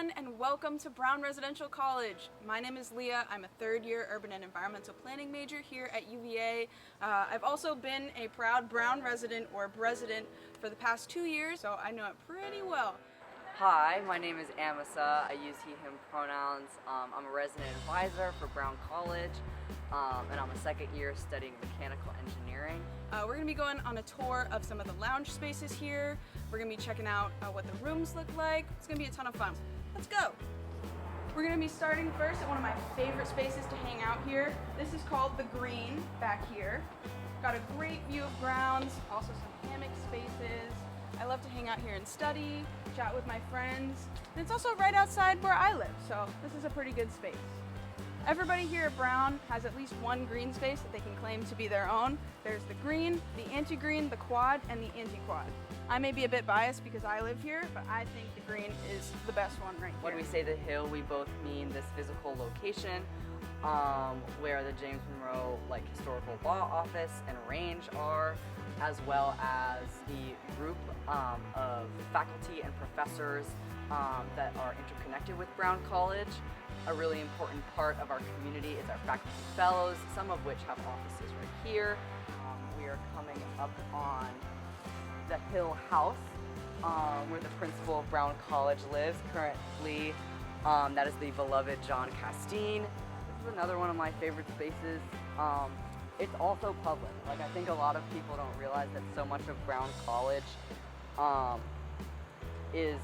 everyone, and welcome to Brown Residential College. My name is Leah. I'm a third-year urban and environmental planning major here at UVA. I've also been a proud Brown resident or Bresident for the past 2 years, so I know it pretty well. Hi, my name is Amasa. I use he, him pronouns. I'm a resident advisor for Brown College, and I'm a second year studying mechanical engineering. We're going to be going on a tour of some of the lounge spaces here. We're going to be checking out what the rooms look like. It's going to be a ton of fun. Let's go! We're going to be starting first at one of my favorite spaces to hang out here. This is called the Green back here. Got a great view of grounds, also some hammock spaces. I love to hang out here and study, chat with my friends, and it's also right outside where I live, so this is a pretty good space. Everybody here at Brown has at least one green space that they can claim to be their own. There's the green, the anti-green, the quad, and the anti-quad. I may be a bit biased because I live here, but I think the green is the best one right here. When we say the hill, we both mean this physical location where the James Monroe Historical Law Office and Range are, as well as the group of faculty and professors that are interconnected with Brown College. A really important part of our community is our faculty fellows, some of which have offices right here. We are coming up on the Hill House, where the principal of Brown College lives currently. That is the beloved John Castine. This is another one of my favorite spaces. It's also public. I think a lot of people don't realize that so much of Brown College is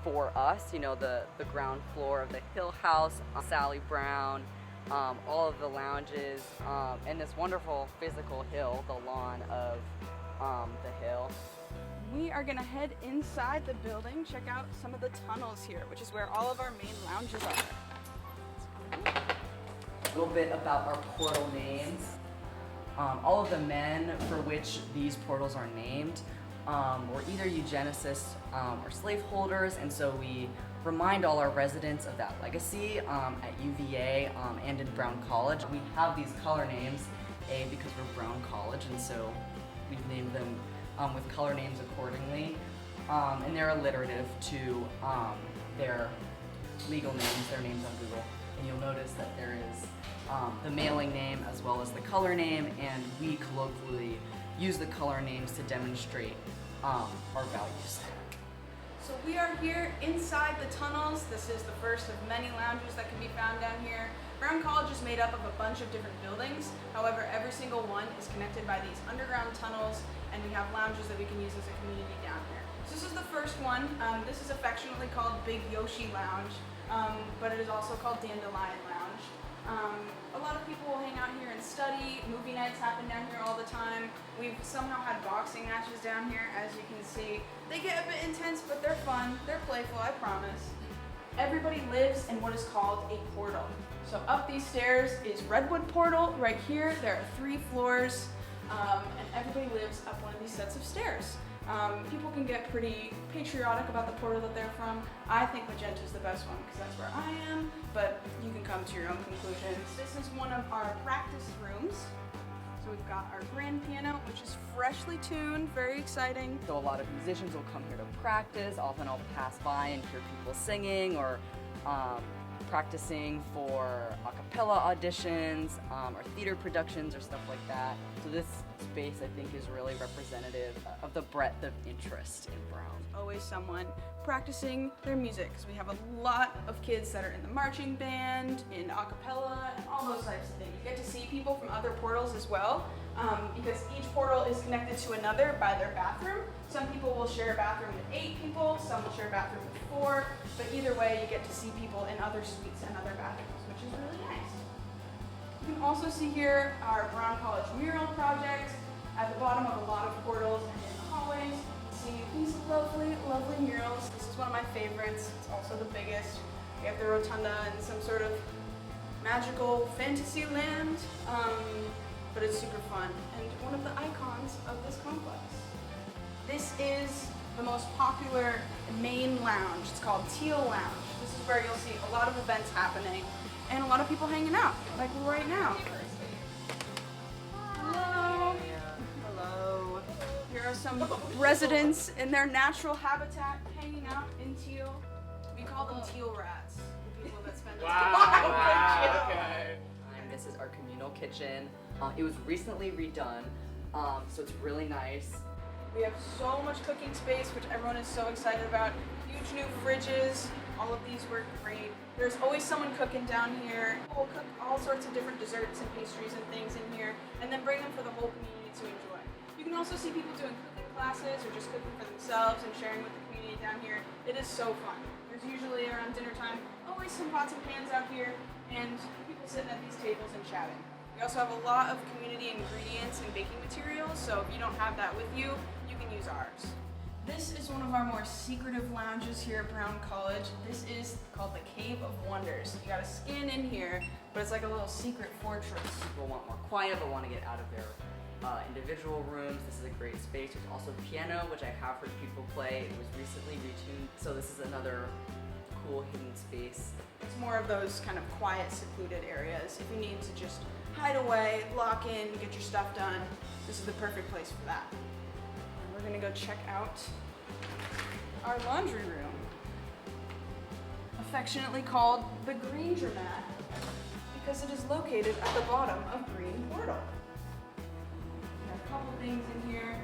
for us. You know, the ground floor of the Hill House, Sally Brown, all of the lounges, and this wonderful physical hill, the lawn of the hill. We are gonna head inside the building, check out some of the tunnels here, which is where all of our main lounges are. A little bit about our portal names. All of the men for which these portals are named were either eugenicists or slaveholders, and so we remind all our residents of that legacy at UVA and in Brown College. We have these color names, because we're Brown College, and so we've named them with color names accordingly, and they're alliterative to their legal names, their names on Google. And you'll notice that there is the mailing name as well as the color name, and we colloquially use the color names to demonstrate our values. So we are here inside the tunnels. This is the first of many lounges that can be found down here. Brown College is made up of a bunch of different buildings. However, every single one is connected by these underground tunnels, and we have lounges that we can use as a community down here. So this is the first one. This is affectionately called Big Yoshi Lounge, but it is also called Dandelion Lounge. A lot of people will hang out here and study. Movie nights happen down here all the time. We've somehow had boxing matches down here, as you can see. They get a bit intense, but they're fun. They're playful, I promise. Everybody lives in what is called a portal. So up these stairs is Redwood Portal. Right here, there are 3 floors, and everybody lives up one of these sets of stairs. People can get pretty patriotic about the portal that they're from. I think Magenta is the best one because that's where I am, but you can come to your own conclusions. This is one of our practice rooms. So we've got our grand piano, which is freshly tuned, very exciting. So a lot of musicians will come here to practice. Often I'll pass by and hear people singing or practicing for a cappella auditions or theater productions or stuff like that. So this space, I think, is really representative of the breadth of interest in Brown. Always someone practicing their music, because we have a lot of kids that are in the marching band, in a cappella, and all those types of things. You get to see people from other portals as well, because each portal is connected to another by their bathroom. Some people will share a bathroom with 8 people, some will share a bathroom with 4, but either way you get to see people in other suites and other bathrooms, which is really nice. You can also see here our Brown College mural project at the bottom of a lot of portals and in the hallways. You see these lovely, lovely murals. This is one of my favorites. It's also the biggest. We have the rotunda in some sort of magical fantasy land, but it's super fun and one of the icons of this complex. This is the most popular main lounge. It's called Teal Lounge. This is where you'll see a lot of events happening and a lot of people hanging out, like right now. Hello. Hello. Here are some residents in their natural habitat hanging out in Teal. We call call them Teal rats, the people that spend Wow. Okay. This is our communal kitchen. It was recently redone, so it's really nice. We have so much cooking space, which everyone is so excited about. Huge new fridges. All of these work great. There's always someone cooking down here. We'll cook all sorts of different desserts and pastries and things in here, and then bring them for the whole community to enjoy. You can also see people doing cooking classes or just cooking for themselves and sharing with the community down here. It is so fun. There's usually around dinner time always some pots and pans out here, and people sitting at these tables and chatting. We also have a lot of community ingredients and baking materials, so if you don't have that with you, you can use ours. This is one of our more secretive lounges here at Brown College. This is called the Cave of Wonders. You gotta scan in here, but it's like a little secret fortress. People want more quiet but want to get out of their individual rooms. This is a great space. There's also piano, which I have heard people play. It was recently retuned, so this is another cool hidden space. It's more of those kind of quiet, secluded areas. If you need to just hide away, lock in, get your stuff done, this is the perfect place for that. And we're gonna go check out our laundry room, affectionately called the Greendromat, because it is located at the bottom of Green Portal. There are a couple things in here.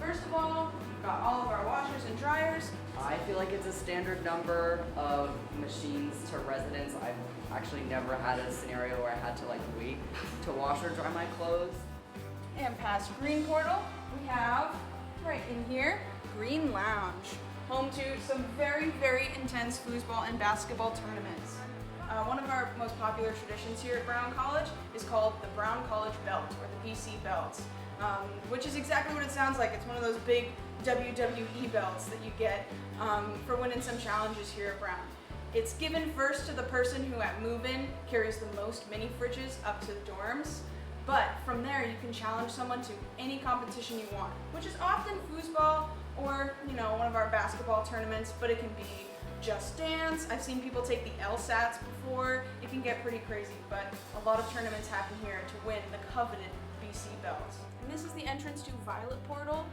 First of all, we've got all of our washers and dryers. I feel like it's a standard number of machines to residents. I've actually never had a scenario where I had to wait to wash or dry my clothes. And past Green Portal, we have, right in here, Green Lounge, home to some very, very intense foosball and basketball tournaments. One of our most popular traditions here at Brown College is called the Brown College Belt, or the BC Belt, which is exactly what it sounds like. It's one of those big WWE belts that you get for winning some challenges here at Brown. It's given first to the person who at move-in carries the most mini fridges up to the dorms, but from there you can challenge someone to any competition you want, which is often foosball or one of our basketball tournaments, but it can be Just Dance. I've seen people take the LSATs before. It can get pretty crazy, but a lot of tournaments happen here to win the coveted BC belt. And this is the entrance to Violet Portal.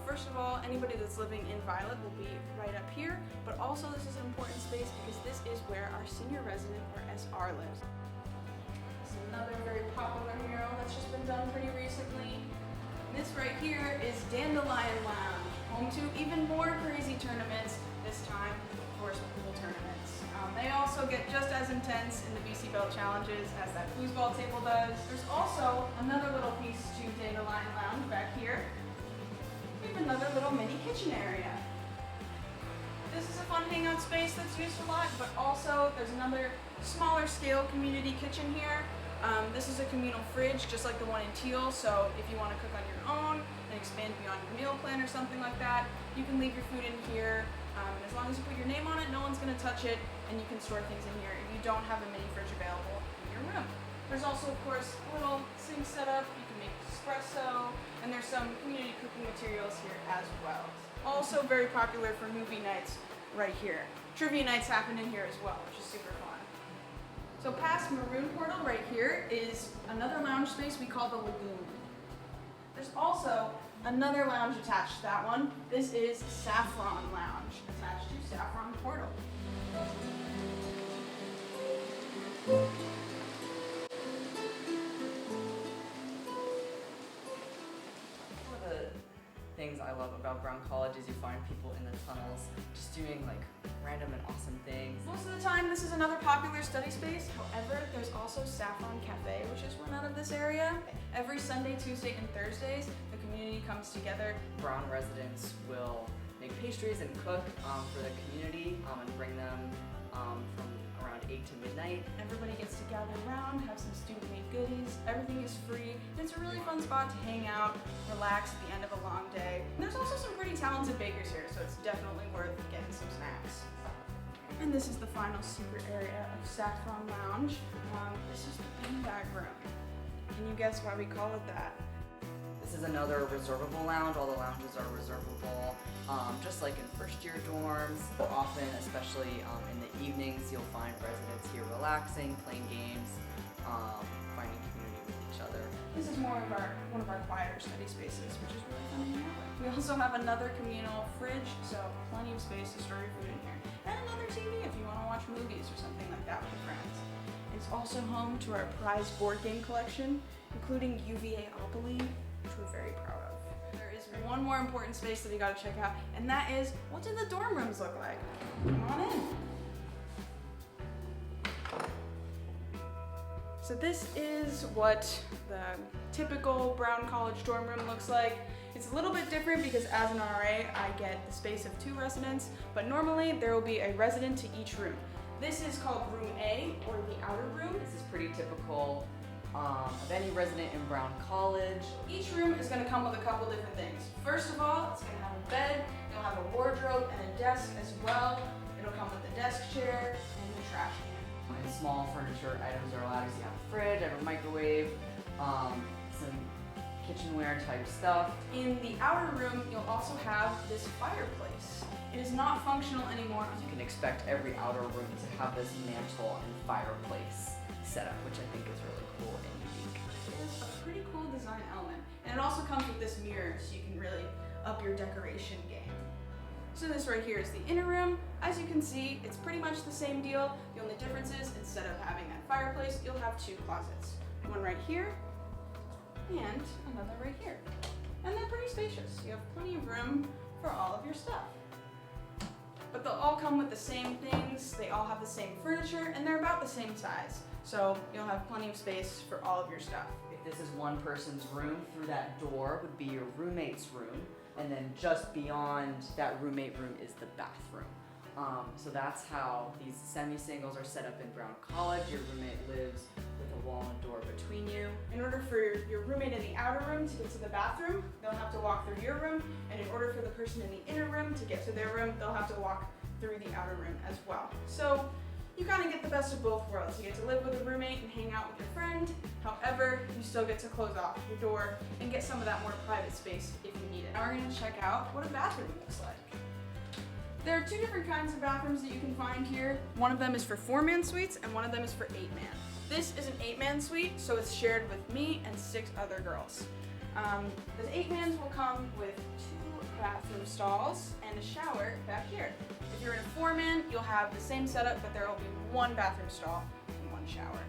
First of all, anybody that's living in Violet will be right up here, but also this is an important space because this is where our senior resident, or SR, lives. This is another very popular mural that's just been done pretty recently. This right here is Dandelion Lounge, home to even more crazy tournaments, this time, of course, pool tournaments. They also get just as intense in the BC Belt challenges as that foosball table does. There's also another little piece to Dandelion Lounge back here. We have another little mini kitchen area. This is a fun hangout space that's used a lot, but also there's another smaller scale community kitchen here. This is a communal fridge, just like the one in Teal, so if you want to cook on your own and expand beyond your meal plan or something like that, you can leave your food in here. As long as you put your name on it, no one's going to touch it, and you can store things in here if you don't have a mini fridge available in your room. There's also, of course, a little sink setup. You can make espresso, and there's some community cooking materials here as well. Also very popular for movie nights right here. Trivia nights happen in here as well, which is super fun. So past Maroon Portal right here is another lounge space we call the Lagoon. There's also another lounge attached to that one. This is Saffron Lounge, attached to Saffron Portal. One of the things I love about Brown College is you find people in the tunnels just doing random and awesome things. Most of the time, this is another popular study space. However, there's also Saffron Cafe, which is run out of this area. Every Sunday, Tuesday, and Thursdays, the community comes together. Brown residents will make pastries and cook for the community and bring them from around 8 to midnight. Everybody gets to gather around, have some student-made goodies. Everything is free. And it's a really fun spot to hang out, relax at the end of a long day. And there's also some pretty talented bakers here, so it's definitely worth getting some snacks. And this is the final secret area of Saffron Lounge. This is the beanbag room. Can you guess why we call it that? This is another reservable lounge. All the lounges are reservable, just like in first-year dorms. Often, especially in the evenings, you'll find residents here relaxing, playing games, finding community with each other. This is one of our quieter study spaces, which is really fun to hang out with. We also have another communal fridge, so plenty of space to store your food in here. and another TV if you want to watch movies or something like that with your friends. It's also home to our prized board game collection, including UVA, which we're very proud of. There is one more important space that you gotta check out, and that is, what do the dorm rooms look like? Come on in. So this is what the typical Brown College dorm room looks like. It's a little bit different because as an RA, I get the space of 2 residents, but normally there will be a resident to each room. This is called room A, or the outer room. This is pretty typical of any resident in Brown College. Each room is gonna come with a couple different things. First of all, it's gonna have a bed, it'll have a wardrobe and a desk as well. It'll come with a desk chair and a trash can. And small furniture items are allowed. So you have a fridge, I have a microwave, some kitchenware type stuff. In the outer room, you'll also have this fireplace. It is not functional anymore. You can expect every outer room to have this mantle and fireplace setup, which I think is really cool and unique. It is a pretty cool design element. And it also comes with this mirror, so you can really up your decoration game. So this right here is the inner room. As you can see, it's pretty much the same deal. The only difference is, instead of having that fireplace, you'll have 2 closets. One right here, and another right here. And they're pretty spacious. You have plenty of room for all of your stuff. But they'll all come with the same things, they all have the same furniture, and they're about the same size. So you'll have plenty of space for all of your stuff. If this is one person's room, through that door would be your roommate's room, and then just beyond that roommate room is the bathroom. So that's how these semi-singles are set up in Brown College. Your roommate lives with a wall and a door between you. In order for your roommate in the outer room to get to the bathroom, they'll have to walk through your room, and in order for the person in the inner room to get to their room, they'll have to walk through the outer room as well. So you kind of get the best of both worlds. You get to live with a roommate and hang out with your friend. However, you still get to close off your door and get some of that more private space if you need it. Now we're going to check out what a bathroom looks like. There are 2 different kinds of bathrooms that you can find here. One of them is for 4-man suites and one of them is for 8-man. This is an 8-man suite, so it's shared with me and 6 other girls. The 8-mans will come with 2 bathroom stalls and a shower back here. If you're in a 4-man, you'll have the same setup, but there will be 1 bathroom stall and 1 shower,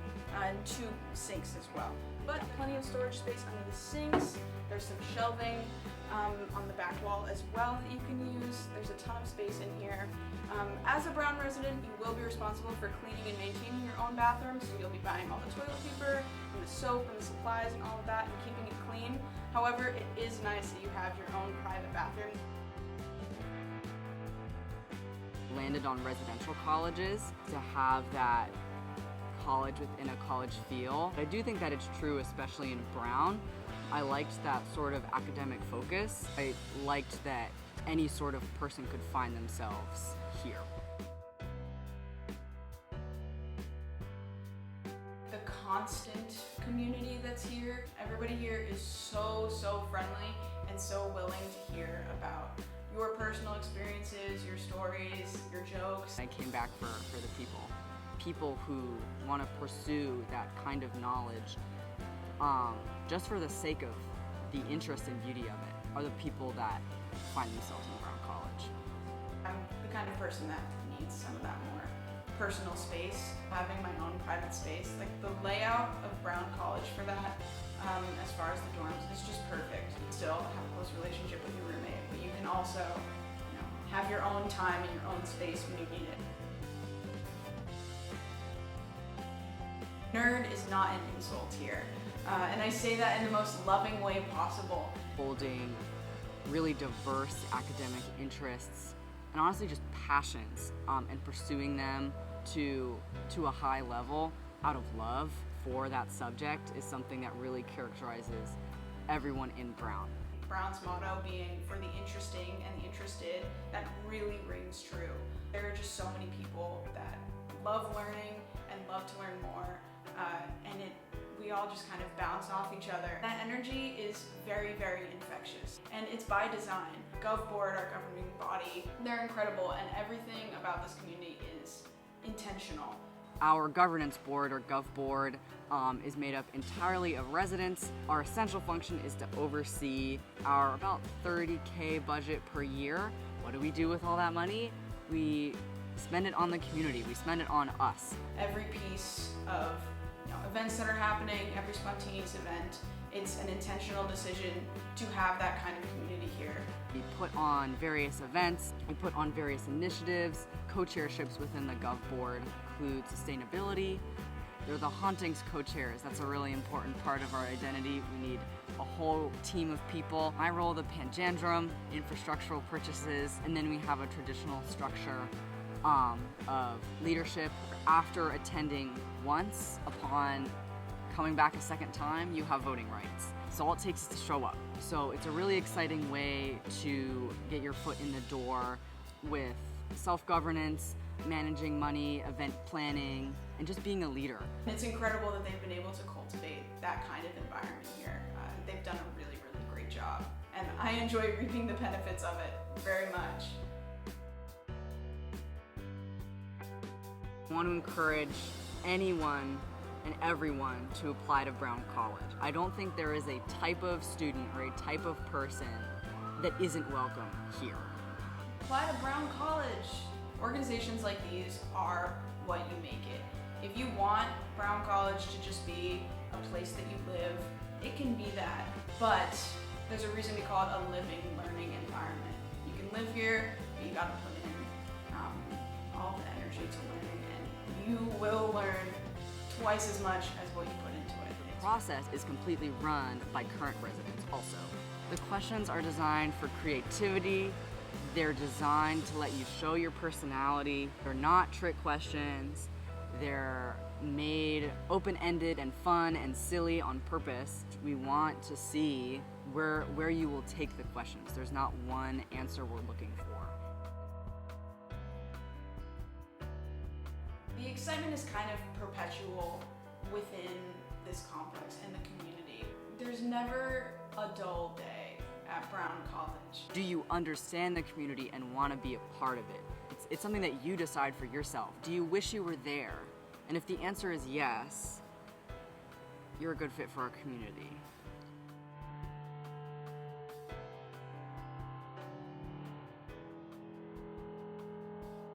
and 2 sinks as well. But plenty of storage space under the sinks. There's some shelving on the back wall as well that you can use. There's a ton of space in here. As a Brown resident, you will be responsible for cleaning and maintaining your own bathroom, so you'll be buying all the toilet paper and the soap and the supplies and all of that and keeping it clean. However, it is nice that you have your own private bathroom. Landed on residential colleges to have that college within a college feel. I do think that it's true, especially in Brown. I liked that sort of academic focus. I liked that any sort of person could find themselves here. The constant community that's here. Everybody here is so friendly and so willing to hear about your personal experiences, your stories, your jokes. I came back for the people. People who want to pursue that kind of knowledge just for the sake of the interest and beauty of it are the people that find themselves in Brown College. I'm the kind of person that needs some of that more personal space, having my own private space. Like the layout of Brown College for that, as far as the dorms, is just perfect. You still have a close relationship with your roommate, but you can also, have your own time and your own space when you need it. Nerd is not an insult here, and I say that in the most loving way possible. Holding really diverse academic interests and honestly just passions and pursuing them to a high level out of love for that subject is something that really characterizes everyone in Brown. Brown's motto being for the interesting and the interested, that really rings true. There are just so many people that love learning and love to learn more, and we all just kind of bounce off each other. That energy is very infectious, and it's by design. Gov Board, our governing body, they're incredible, and everything about this community is intentional. Our governance board, or Gov Board, is made up entirely of residents. Our essential function is to oversee our about $30K budget per year. What do we do with all that money? We spend it on the community. We spend it on us. Every piece of events that are happening, every spontaneous event, it's an intentional decision to have that kind of community here. We put on various events, we put on various initiatives. Co-chairships within the Gov board include sustainability. They're the hauntings co-chairs. That's a really important part of our identity. We need a whole team of people. I roll the panjandrum, infrastructural purchases, and then we have a traditional structure of leadership. After attending once, upon coming back a second time, you have voting rights. So all it takes is to show up. So it's a really exciting way to get your foot in the door with self-governance, managing money, event planning, and just being a leader. It's incredible that they've been able to cultivate that kind of environment here. They've done a really, really great job, and I enjoy reaping the benefits of it very much. I want to encourage anyone and everyone to apply to Brown College. I don't think there is a type of student or a type of person that isn't welcome here. Apply to Brown College. Organizations like these are what you make it. If you want Brown College to just be a place that you live, it can be that. But there's a reason we call it a living, learning environment. You can live here, but you gotta put in all the energy to learning, and you will learn twice as much as what you put into it. The process is completely run by current residents also. The questions are designed for creativity. They're designed to let you show your personality. They're not trick questions. They're made open-ended and fun and silly on purpose. We want to see where you will take the questions. There's not one answer we're looking for. The excitement is kind of perpetual within this complex and the community. There's never a dull day at Brown College. Do you understand the community and want to be a part of it? It's something that you decide for yourself. Do you wish you were there? And if the answer is yes, you're a good fit for our community.